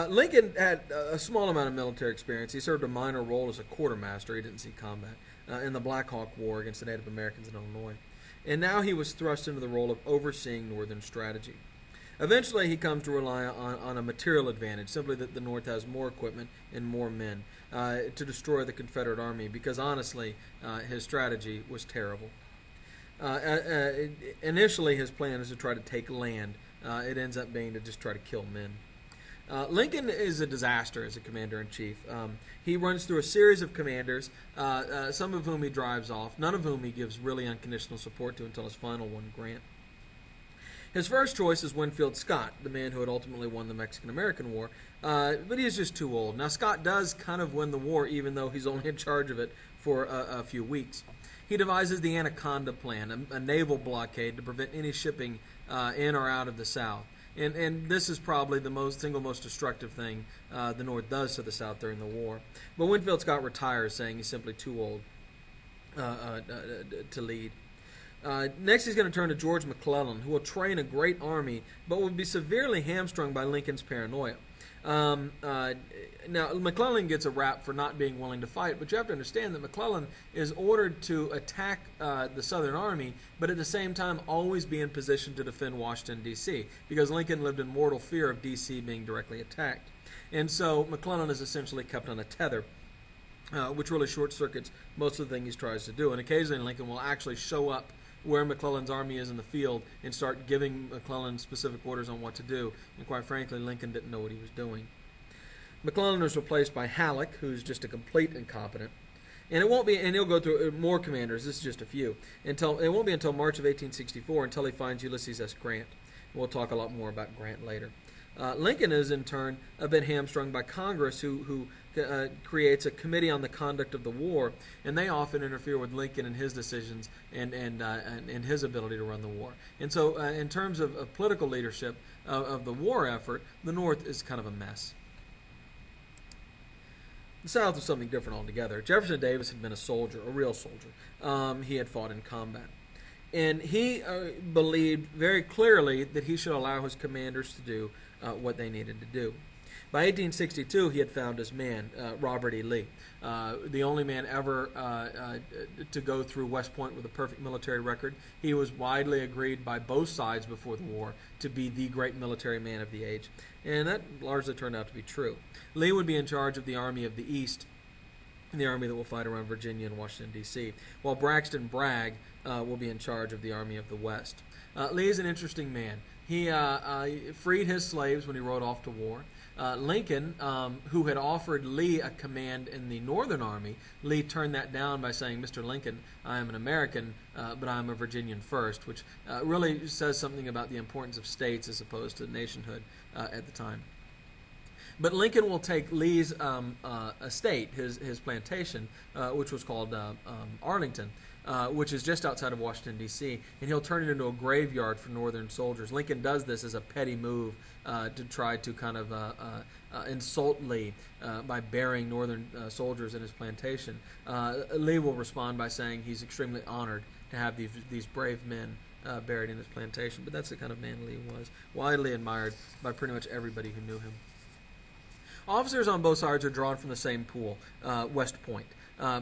Lincoln had a small amount of military experience. He served a minor role as a quartermaster. He didn't see combat in the Black Hawk War against the Native Americans in Illinois. And now he was thrust into the role of overseeing Northern strategy. Eventually, he comes to rely on a material advantage, simply that the North has more equipment and more men to destroy the Confederate Army, because honestly, his strategy was terrible. Initially, his plan is to try to take land. It ends up being to just try to kill men. Lincoln is a disaster as a commander-in-chief. He runs through a series of commanders, some of whom he drives off, none of whom he gives really unconditional support to until his final one, Grant. His first choice is Winfield Scott, the man who had ultimately won the Mexican-American War, but he is just too old. Now, Scott does kind of win the war, even though he's only in charge of it for a few weeks. He devises the Anaconda Plan, a naval blockade to prevent any shipping in or out of the South. And this is probably the single most destructive thing the North does to the South during the war. But Winfield Scott retires, saying he's simply too old to lead. Next, he's going to turn to George McClellan, who will train a great army, but will be severely hamstrung by Lincoln's paranoia. Now, McClellan gets a rap for not being willing to fight, but you have to understand that McClellan is ordered to attack the Southern Army, but at the same time always be in position to defend Washington, D.C., because Lincoln lived in mortal fear of D.C. being directly attacked. And so McClellan is essentially kept on a tether, which really short-circuits most of the things he tries to do. And occasionally Lincoln will actually show up where McClellan's army is in the field and start giving McClellan specific orders on what to do. And quite frankly, Lincoln didn't know what he was doing. McClellan is replaced by Halleck, who's just a complete incompetent. And it won't be, and he'll go through more commanders, this is just a few, it won't be until March of 1864 until he finds Ulysses S. Grant. We'll talk a lot more about Grant later. Lincoln is, in turn, a bit hamstrung by Congress, who creates a committee on the conduct of the war, and they often interfere with Lincoln and his decisions and his ability to run the war. And so, in terms of political leadership of the war effort, the North is kind of a mess. The South was something different altogether. Jefferson Davis had been a soldier, a real soldier. He had fought in combat. And he believed very clearly that he should allow his commanders to do what they needed to do. By 1862, he had found his man, Robert E. Lee, the only man ever to go through West Point with a perfect military record. He was widely agreed by both sides before the war to be the great military man of the age, and that largely turned out to be true. Lee would be in charge of the Army of the East, the army that will fight around Virginia and Washington, D.C., while Braxton Bragg will be in charge of the Army of the West. Lee is an interesting man. He freed his slaves when he rode off to war. Lincoln, who had offered Lee a command in the Northern Army, Lee turned that down by saying, "Mr. Lincoln, I am an American, but I am a Virginian first," which really says something about the importance of states as opposed to nationhood at the time. But Lincoln will take Lee's estate, his plantation, which was called Arlington, which is just outside of Washington, D.C., and he'll turn it into a graveyard for Northern soldiers. Lincoln does this as a petty move to try to kind of insult Lee by burying Northern soldiers in his plantation. Lee will respond by saying he's extremely honored to have these brave men buried in his plantation, but that's the kind of man Lee was, widely admired by pretty much everybody who knew him. Officers on both sides are drawn from the same pool, West Point.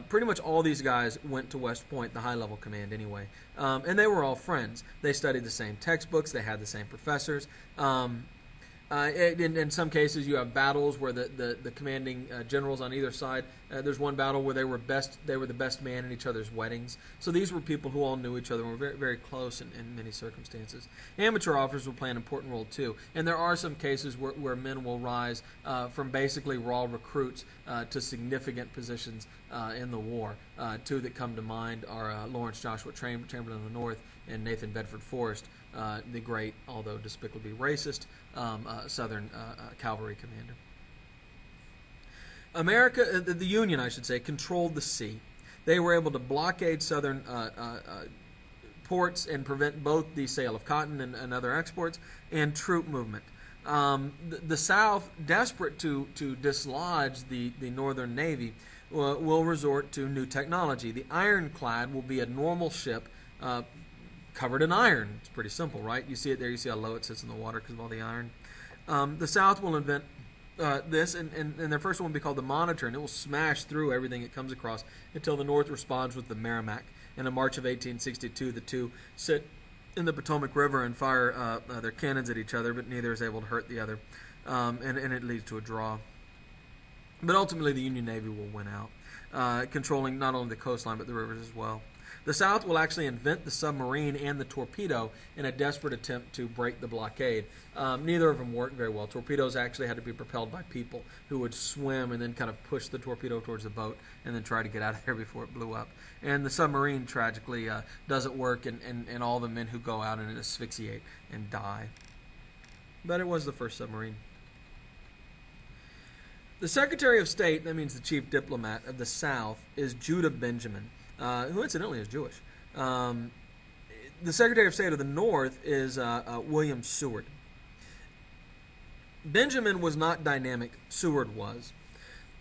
Pretty much all these guys went to West Point, the high-level command anyway, and they were all friends. They studied the same textbooks. They had the same professors. In some cases, you have battles where the commanding generals on either side. There's one battle where they were the best man in each other's weddings. So these were people who all knew each other and were very, very close in many circumstances. Amateur officers will play an important role too, and there are some cases where men will rise from basically raw recruits to significant positions in the war. Two that come to mind are Lawrence Joshua Chamberlain of the North and Nathan Bedford Forrest, the great, although despicably racist, Southern cavalry commander. America, the Union, I should say, controlled the sea. They were able to blockade Southern ports and prevent both the sale of cotton and other exports and troop movement. The South, desperate to dislodge the Northern Navy, will resort to new technology. The ironclad will be a normal ship covered in iron. It's pretty simple, right? You see it there. You see how low it sits in the water because of all the iron. The South will invent this, and their first one will be called the Monitor, and it will smash through everything it comes across until the North responds with the Merrimack. And in March of 1862, the two sit in the Potomac River and fire their cannons at each other, but neither is able to hurt the other, and it leads to a draw. But ultimately, the Union Navy will win out, controlling not only the coastline but the rivers as well. The South will actually invent the submarine and the torpedo in a desperate attempt to break the blockade. Neither of them worked very well. Torpedoes actually had to be propelled by people who would swim and then kind of push the torpedo towards the boat and then try to get out of there before it blew up. And the submarine, tragically, doesn't work, and all the men who go out and asphyxiate and die. But it was the first submarine. The Secretary of State, that means the chief diplomat of the South, is Judah Benjamin, who incidentally is Jewish. The Secretary of State of the North is William Seward. Benjamin was not dynamic. Seward was.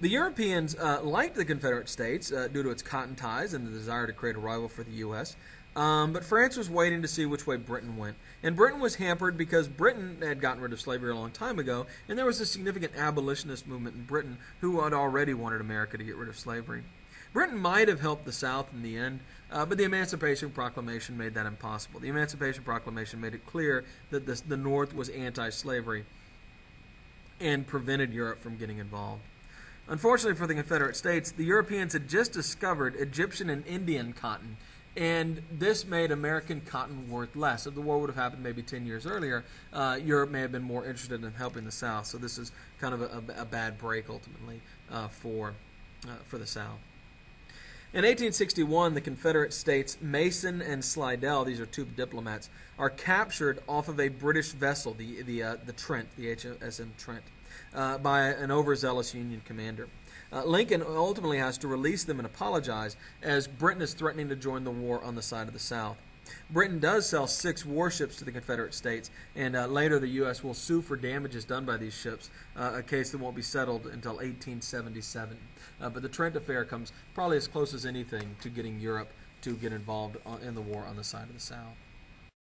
The Europeans liked the Confederate States due to its cotton ties and the desire to create a rival for the U.S., but France was waiting to see which way Britain went. And Britain was hampered because Britain had gotten rid of slavery a long time ago, and there was a significant abolitionist movement in Britain who had already wanted America to get rid of slavery. Britain might have helped the South in the end, but the Emancipation Proclamation made that impossible. The Emancipation Proclamation made it clear that the North was anti-slavery and prevented Europe from getting involved. Unfortunately for the Confederate States, the Europeans had just discovered Egyptian and Indian cotton, and this made American cotton worth less. If the war would have happened maybe 10 years earlier, Europe may have been more interested in helping the South. So this is kind of a bad break, ultimately, for the South. In 1861, the Confederate States, Mason and Slidell, these are two diplomats, are captured off of a British vessel, the Trent, the HMS Trent, by an overzealous Union commander. Lincoln ultimately has to release them and apologize, as Britain is threatening to join the war on the side of the South. Britain does sell 6 warships to the Confederate States, and later the U.S. will sue for damages done by these ships, a case that won't be settled until 1877. But the Trent affair comes probably as close as anything to getting Europe to get involved in the war on the side of the South.